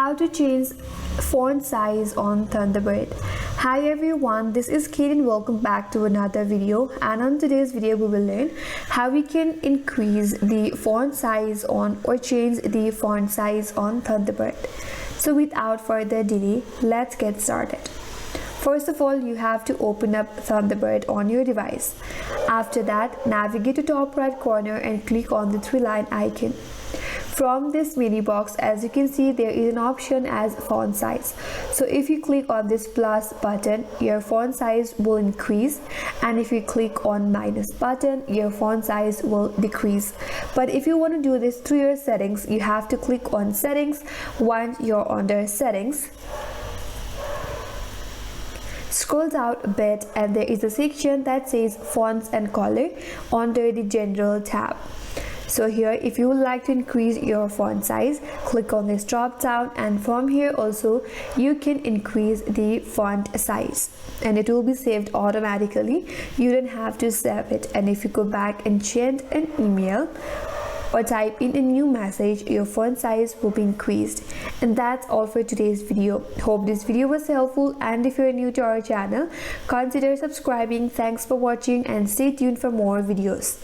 How to change font size on Thunderbird. Hi everyone, this is Kate and welcome back to another video, and on today's video we will learn how we can increase the font size on or change the font size on Thunderbird. So without further delay, let's get started. First of all, you have to open up Thunderbird on your device. After that, navigate to top right corner and click on the three-line icon. From this mini box, as you can see, there is an option as font size. So if you click on this plus button, your font size will increase, and if you click on minus button, your font size will decrease. But if you want to do this through your settings, you have to click on settings. Once you're under settings, scroll down a bit and there is a section that says fonts and color under the general tab. So here, if you would like to increase your font size, click on this drop down, and from here also you can increase the font size and it will be saved automatically. You don't have to save it, and if you go back and send an email or type in a new message, your font size will be increased. And that's all for today's video. Hope this video was helpful, and if you're new to our channel, consider subscribing. Thanks for watching and stay tuned for more videos.